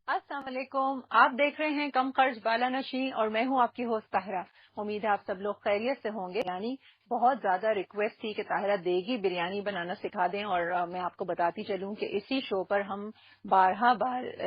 अस्सलाम वालेकुम। आप देख रहे हैं कम खर्च बाला नशी और मैं हूं आपकी होस्ट ताहिरा। उम्मीद है आप सब लोग खैरियत से होंगे। यानी बहुत ज्यादा रिक्वेस्ट थी कि ताहिरा देगी बिरयानी बनाना सिखा दें और मैं आपको बताती चलूं कि इसी शो पर हम 12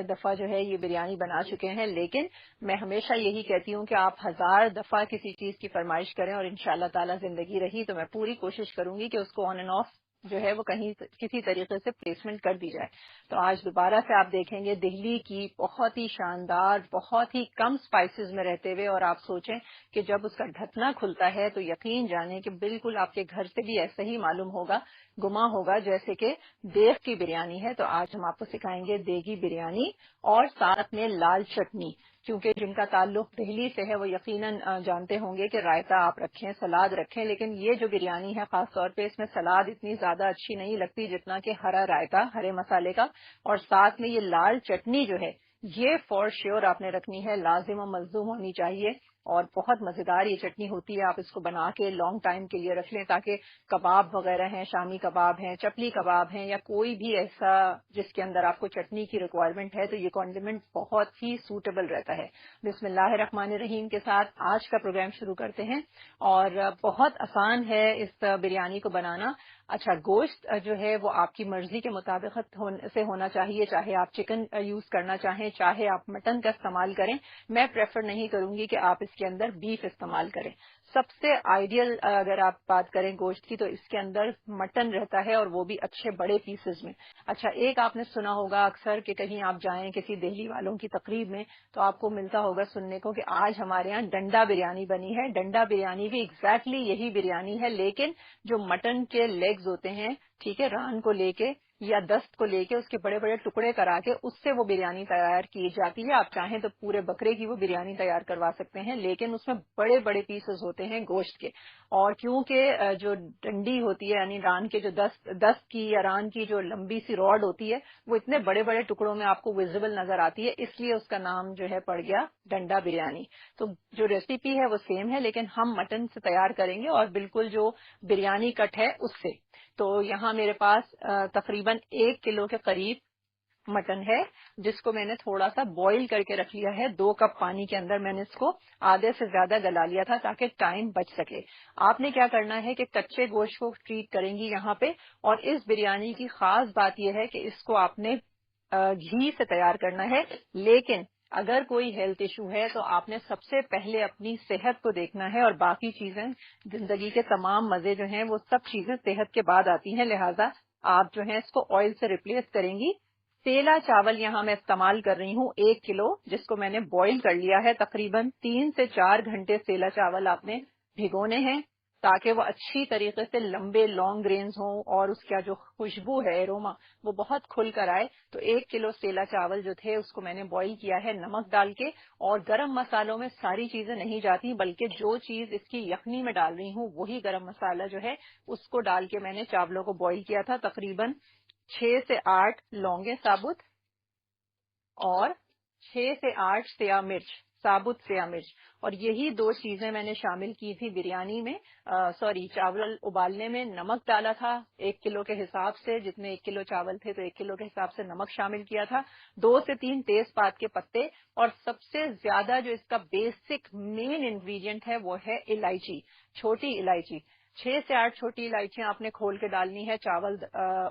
दफा जो है ये बिरयानी बना चुके हैं। लेकिन मैं हमेशा यही कहती हूं कि आप 1000 दफा किसी चीज की फरमाइश करें और इंशाल्लाह ताला जिंदगी रही तो मैं पूरी कोशिश करूंगी कि उसको ऑन एंड ऑफ जो है वो कहीं किसी तरीके से प्लेसमेंट कर दी जाए। तो आज दोबारा से आप देखेंगे दिल्ली की बहुत ही शानदार, बहुत ही कम स्पाइसेस में रहते हुए, और आप सोचें कि जब उसका ढकना खुलता है तो यकीन जाने कि बिल्कुल आपके घर से भी ऐसा ही मालूम होगा, गुमा होगा जैसे कि देग की बिरयानी है। तो आज हम आपको सिखाएंगे देगी बिरयानी और साथ में लाल चटनी। क्योंकि जिनका ताल्लुक दिल्ली से है वो यकीनन जानते होंगे कि रायता आप रखें, सलाद रखें, लेकिन ये जो बिरयानी है खास तौर पे इसमें सलाद इतनी ज्यादा अच्छी नहीं लगती जितना कि हरा रायता, हरे मसाले का, और साथ में ये लाल चटनी जो है ये फॉर श्योर आपने रखनी है, लाजिम और मलजूम होनी चाहिए। और बहुत मजेदार ये चटनी होती है। आप इसको बना के लॉन्ग टाइम के लिए रख लें ताकि कबाब वगैरह हैं, शामी कबाब हैं, चपली कबाब हैं, या कोई भी ऐसा जिसके अंदर आपको चटनी की रिक्वायरमेंट है तो ये कॉन्डिमेंट बहुत ही सूटेबल रहता है। बिस्मिल्लाहिर्रहमानिर्रहीम के साथ आज का प्रोग्राम शुरू करते हैं। और बहुत आसान है इस बिरयानी को बनाना। अच्छा, गोश्त जो है वो आपकी मर्जी के मुताबिक से होना चाहिए, चाहे आप चिकन यूज करना चाहें, चाहे आप मटन का इस्तेमाल करें। मैं प्रेफर नहीं करूंगी कि आप इसके अंदर बीफ इस्तेमाल करें। सबसे आइडियल अगर आप बात करें गोश्त की तो इसके अंदर मटन रहता है, और वो भी अच्छे बड़े पीसेस में। अच्छा, एक आपने सुना होगा अक्सर कि कहीं आप जाएं किसी दिल्ली वालों की तकरीब में तो आपको मिलता होगा सुनने को कि आज हमारे यहाँ डंडा बिरयानी बनी है। डंडा बिरयानी भी एग्जैक्टली यही बिरयानी है, लेकिन जो मटन के लेग्स होते हैं, ठीक है, रान को लेके या दस्त को लेके उसके बड़े बड़े टुकड़े करा के उससे वो बिरयानी तैयार की जाती है। आप चाहें तो पूरे बकरे की वो बिरयानी तैयार करवा सकते हैं, लेकिन उसमें बड़े बड़े पीसेस होते हैं गोश्त के। और क्योंकि जो डंडी होती है यानी रान के जो दस्त की या रान की जो लंबी सी रॉड होती है वो इतने बड़े बड़े टुकड़ों में आपको विजिबल नजर आती है, इसलिए उसका नाम जो है पड़ गया डंडा बिरयानी। तो जो रेसिपी है वो सेम है, लेकिन हम मटन से तैयार करेंगे और बिल्कुल जो बिरयानी कट है उससे। तो यहाँ मेरे पास तकरीबन 1 किलो के करीब मटन है, जिसको मैंने थोड़ा सा बॉईल करके रख लिया है। 2 कप पानी के अंदर मैंने इसको आधे से ज्यादा गला लिया था ताकि टाइम बच सके। आपने क्या करना है कि कच्चे गोश्त को ट्रीट करेंगी यहाँ पे। और इस बिरयानी की खास बात यह है कि इसको आपने घी से तैयार करना है। लेकिन अगर कोई हेल्थ इशू है तो आपने सबसे पहले अपनी सेहत को देखना है, और बाकी चीजें, जिंदगी के तमाम मजे जो हैं वो सब चीजें सेहत के बाद आती हैं। लिहाजा आप जो है इसको ऑयल से रिप्लेस करेंगी। सेला चावल यहाँ मैं इस्तेमाल कर रही हूँ 1 किलो, जिसको मैंने बॉईल कर लिया है। तकरीबन 3 से 4 घंटे सेला चावल आपने भिगोने हैं ताकि वो अच्छी तरीके से लंबे लॉन्ग ग्रेन्स हों और उसका जो खुशबू है, एरोमा, वो बहुत खुल कर आए। तो 1 किलो सेला चावल जो थे उसको मैंने बॉईल किया है नमक डाल के। और गरम मसालों में सारी चीजें नहीं जाती, बल्कि जो चीज इसकी यखनी में डाल रही हूँ वही गरम मसाला जो है उसको डाल के मैंने चावलों को बॉईल किया था। तकरीबन 6 से 8 लौंगे साबुत और 6 से 8 सेया मिर्च, साबुत सेया मिर्च। और यही 2 चीजें मैंने शामिल की थी बिरयानी में, सॉरी चावल उबालने में। नमक डाला था 1 किलो के हिसाब से, जितने 1 किलो चावल थे तो 1 किलो के हिसाब से नमक शामिल किया था। 2 से 3 तेजपात के पत्ते, और सबसे ज्यादा जो इसका बेसिक मेन इंग्रेडिएंट है वो है इलायची, छोटी इलायची। 6 से 8 छोटी इलायचियां आपने खोल के डालनी है चावल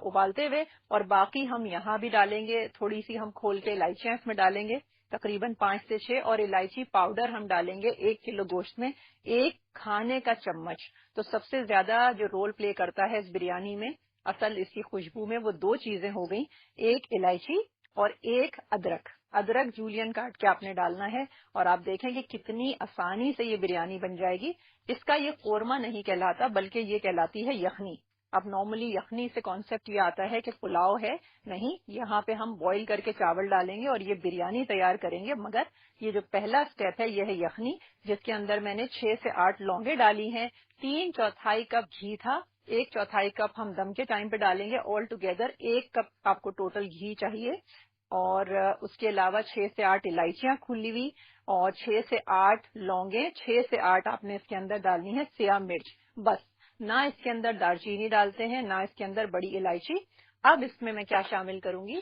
उबालते हुए। और बाकी हम यहाँ भी डालेंगे, थोड़ी सी हम खोल के इलायचियां इसमें डालेंगे, तकरीबन 5 से 6। और इलायची पाउडर हम डालेंगे 1 किलो गोश्त में 1 खाने का चम्मच। तो सबसे ज्यादा जो रोल प्ले करता है इस बिरयानी में, असल इसकी खुशबू में, वो 2 चीजें हो गई, एक इलायची और एक अदरक। अदरक जूलियन काट के आपने डालना है। और आप देखेंगे कितनी आसानी से ये बिरयानी बन जाएगी। इसका ये कोरमा नहीं कहलाता बल्कि ये कहलाती है यखनी। अब नॉर्मली यखनी से कॉन्सेप्ट ये आता है कि पुलाव है, नहीं, यहाँ पे हम बॉईल करके चावल डालेंगे और ये बिरयानी तैयार करेंगे। मगर ये जो पहला स्टेप है ये है यखनी, जिसके अंदर मैंने 6 से 8 लौंगे डाली हैं। 3/4 कप घी था, 1/4 कप हम दम के टाइम पे डालेंगे। ऑल टुगेदर 1 कप आपको टोटल घी चाहिए। और उसके अलावा 6 से 8 इलायचियां खुली हुई, और 6 से 8 लौंगे, 6 से 8 आपने इसके अंदर डालनी है सेया मिर्च। बस, ना इसके अंदर दालचीनी डालते हैं ना इसके अंदर बड़ी इलायची। अब इसमें मैं क्या शामिल करूंगी,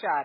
4.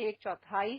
1/4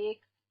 1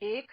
1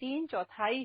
3/4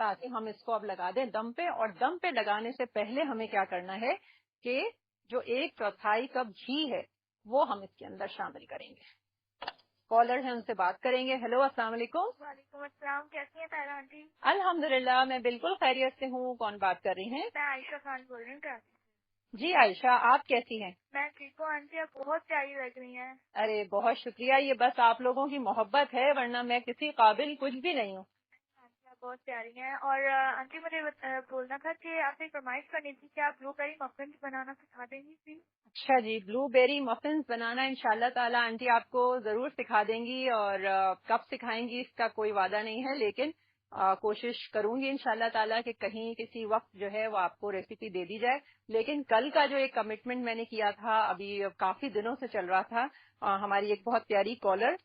ताकि हम इसको अब लगा दें दम पे। और दम पे लगाने से पहले हमें क्या करना है कि जो 1/4 कप घी है वो हम इसके अंदर शामिल करेंगे। कॉलर है, उनसे बात करेंगे। हेलो, अस्सलाम वालेकुम। वालेकुम अस्सलाम, कैसी हैं तारा आंटी? अल्हम्दुलिल्लाह, मैं बिल्कुल खैरियत से हूँ। कौन बात कर रही हैं? मैं आयशा खान बोल रही हूँ कराची से। जी आयशा, आप कैसी हैं? मैं ठीक हूँ आंटी, आप बहुत प्यारी लग रही हैं। अरे बहुत शुक्रिया, ये बस आप लोगों की मोहब्बत है, वरना मैं किसी काबिल कुछ भी नहीं हूँ। आंटी आप बहुत प्यारी हैं। और आंटी मुझे बोलना था कि आपने फरमाइश करनी थी कि आप ब्लूबेरी मफिन्स बनाना सिखा देंगी प्लीज। अच्छा जी, ब्लूबेरी मफिन्स बनाना इंशाल्लाह ताला आंटी आपको जरूर सिखा देंगी। और कब सिखाएंगी इसका कोई वादा नहीं है, लेकिन कोशिश करूंगी इंशाल्लाह ताला कि कहीं किसी वक्त जो है वो आपको रेसिपी दे दी जाए। लेकिन कल का जो एक कमिटमेंट मैंने किया था, अभी काफी दिनों से चल रहा था, हमारी एक बहुत प्यारी कॉलर,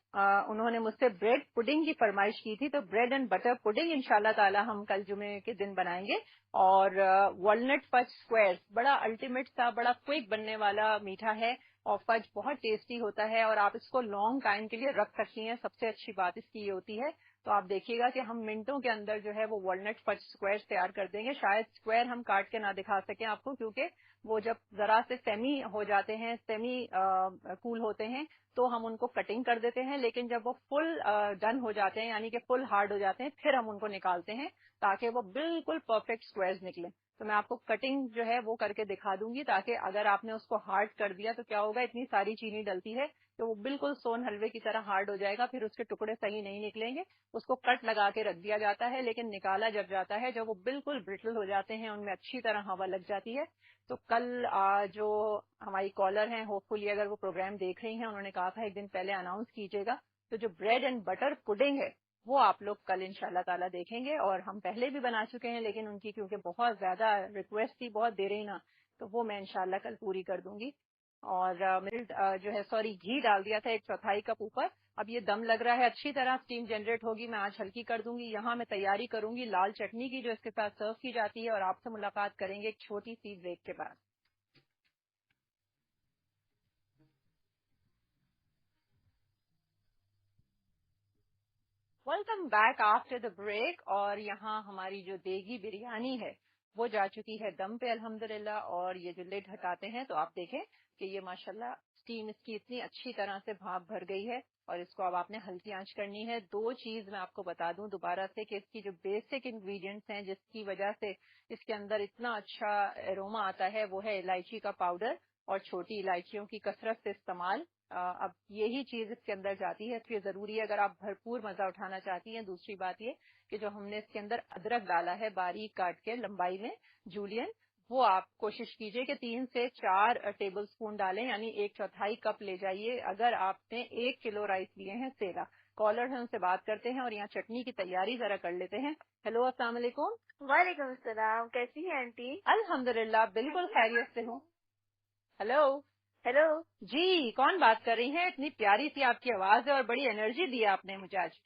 उन्होंने मुझसे ब्रेड पुडिंग की फरमाइश की थी, तो ब्रेड एंड बटर पुडिंग इंशाल्लाह ताला हम कल जुमे के दिन बनाएंगे। और वॉलनट फज स्क्वायर्स, बड़ा अल्टीमेट सा, बड़ा क्विक बनने वाला मीठा है और फज बहुत टेस्टी होता है और आप इसको लॉन्ग टाइम के लिए रख सकती हैं। सबसे अच्छी बात इसकी ये होती है, तो आप देखिएगा कि हम मिनटों के अंदर जो है वो वॉलनट फज स्क्वायर्स तैयार कर देंगे। शायद स्क्वायर हम काट के ना दिखा सकें आपको, क्योंकि वो जब जरा से सेमी हो जाते हैं, सेमी कूल होते हैं, तो हम उनको कटिंग कर देते हैं। लेकिन जब वो फुल डन हो जाते हैं, यानी कि फुल हार्ड हो जाते हैं, फिर हम उनको निकालते हैं ताकि वो बिल्कुल परफेक्ट स्क्वायर्स निकले। तो मैं आपको कटिंग जो है वो करके दिखा दूंगी, ताकि अगर आपने उसको हार्ड कर दिया तो क्या होगा, इतनी सारी चीनी डलती है कि वो बिल्कुल सोन हलवे की तरह हार्ड हो जाएगा, फिर उसके टुकड़े सही नहीं निकलेंगे। उसको कट लगा के रख दिया जाता है, लेकिन निकाला जब जाता है, जब वो बिल्कुल ब्रिटल हो जाते हैं, उनमें अच्छी तरह हवा लग जाती है। तो कल जो हमारी कॉलर हैं, होपफुली अगर वो प्रोग्राम देख रही हैं, उन्होंने कहा था एक दिन पहले अनाउंस कीजिएगा। तो जो ब्रेड एंड बटर पुडिंग है वो आप लोग कल इंशाल्लाह ताला देखेंगे। और हम पहले भी बना चुके हैं, लेकिन उनकी क्योंकि बहुत ज्यादा रिक्वेस्ट थी, बहुत दे रही ना, तो वो मैं इंशाल्लाह कल पूरी कर दूंगी। और जो है सॉरी, घी डाल दिया था 1/4 कप ऊपर। अब ये दम लग रहा है, अच्छी तरह स्टीम जनरेट होगी, मैं आज हल्की कर दूंगी। यहाँ मैं तैयारी करूंगी लाल चटनी की, जो इसके साथ सर्व की जाती है। और आपसे मुलाकात करेंगे एक छोटी सी ब्रेक के बाद। Welcome back after the break. और यहाँ हमारी जो देगी बिरयानी है वो जा चुकी है दम पे अल्हम्दुलिल्लाह। और ये जो लिड हटाते हैं तो आप देखें कि ये माशाल्लाह स्टीम इसकी इतनी अच्छी तरह से भाप भर गई है। और इसको अब आपने हल्की आंच करनी है। दो चीज मैं आपको बता दूं दोबारा से कि इसकी जो बेसिक इंग्रेडिएंट्स हैं जिसकी वजह से इसके अंदर इतना अच्छा एरोमा आता है, वो है इलायची का पाउडर और छोटी इलायचियों की कसरत से इस्तेमाल। अब यही चीज इसके अंदर जाती है, इसलिए जरूरी है अगर आप भरपूर मजा उठाना चाहती हैं। दूसरी बात ये कि जो हमने इसके अंदर अदरक डाला है बारीक काट के लंबाई में जूलियन, वो आप कोशिश कीजिए कि 3 से 4 टेबल स्पून डालें, यानी 1/4 कप ले जाइए अगर आपने 1 किलो राइस लिए हैं सेला। कॉलर है, उनसे बात करते हैं और यहाँ चटनी की तैयारी जरा कर लेते हैं। हेलो, अस्सलाम वालेकुम। वालेकुम अस्सलाम, कैसी हैं आंटी? अल्हम्दुलिल्लाह, बिल्कुल खैरियत से हूँ। हेलो हेलो, जी, कौन बात कर रही हैं? इतनी प्यारी सी आपकी आवाज है और बड़ी एनर्जी दी आपने मुझे आज।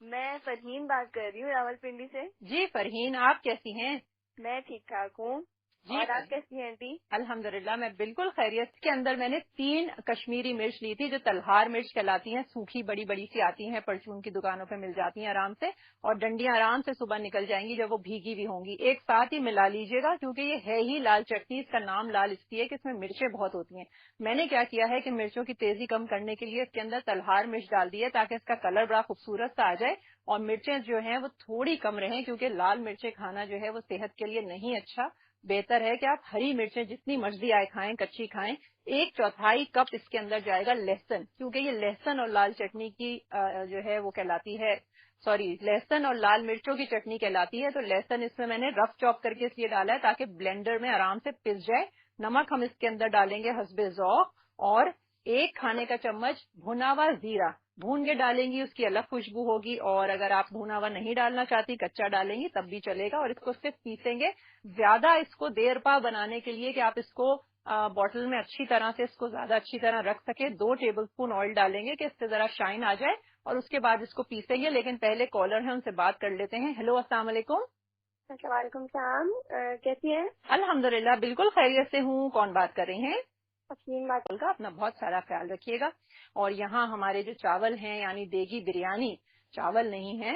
मैं फरहीन बात कर रही हूँ रावलपिंडी से। जी फरहीन, आप कैसी हैं? मैं ठीक ठाक हूँ। जी और आप फरहीन, कैसी हैं आंटी? अल्हम्दुलिल्लाह मैं बिल्कुल खैरियत। के अंदर मैंने 3 कश्मीरी मिर्च ली थी, जो तलहार मिर्च कहलाती हैं, सूखी बड़ी बड़ी सी आती हैं, परचून की दुकानों पे मिल जाती हैं आराम से। और डंडियां आराम से सुबह निकल जाएंगी जब वो भीगी भी होंगी। एक साथ ही मिला लीजिएगा, क्योंकि ये है ही लाल चटनी। इसका नाम लाल इसलिए कि इसमें मिर्चें बहुत होती हैं। मैंने क्या किया है कि मिर्चों की तेजी कम करने के लिए इसके अंदर तलहार मिर्च डाल दी है, ताकि इसका कलर बड़ा खूबसूरत सा आ जाए और मिर्चें जो हैं वो थोड़ी कम रहें, क्योंकि लाल मिर्चें खाना जो है वो सेहत के लिए नहीं अच्छा। बेहतर है कि आप हरी मिर्चें जितनी मर्जी आए खाएं, कच्ची खाएं। 1/4 कप इसके अंदर जाएगा लहसुन, क्योंकि ये लहसुन और लाल चटनी की जो है वो कहलाती है, सॉरी, लहसुन और लाल मिर्चों की चटनी कहलाती है। तो लहसुन इसमें मैंने रफ चॉप करके इसलिए डाला है ताकि ब्लेंडर में आराम से पिस जाए। नमक हम इसके अंदर डालेंगे हस्बे ज़ौक़। और 1 खाने का चम्मच भुना हुआ जीरा भून के डालेंगी, उसकी अलग खुशबू होगी। और अगर आप भुना हुआ नहीं डालना चाहती, कच्चा डालेंगी तब भी चलेगा। और इसको सिर्फ पीसेंगे। ज्यादा इसको देर पा बनाने के लिए कि आप इसको बॉटल में अच्छी तरह से इसको ज्यादा अच्छी तरह रख सके, 2 टेबलस्पून ऑयल डालेंगे कि इससे जरा शाइन आ जाए। और उसके बाद इसको पीसेंगे। लेकिन पहले कॉलर है, उनसे बात कर लेते हैं। हेलो, अस्सलाम वालेकुम। वालेकुम सलाम, कैसी हैं? अल्हम्दुलिल्लाह बिल्कुल खैरियत से हूँ। कौन बात कर रही हैं? अफीन बात। का अपना बहुत सारा ख्याल रखिएगा। और यहाँ हमारे जो चावल हैं, यानी देगी बिरयानी, चावल नहीं है,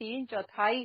3/4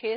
6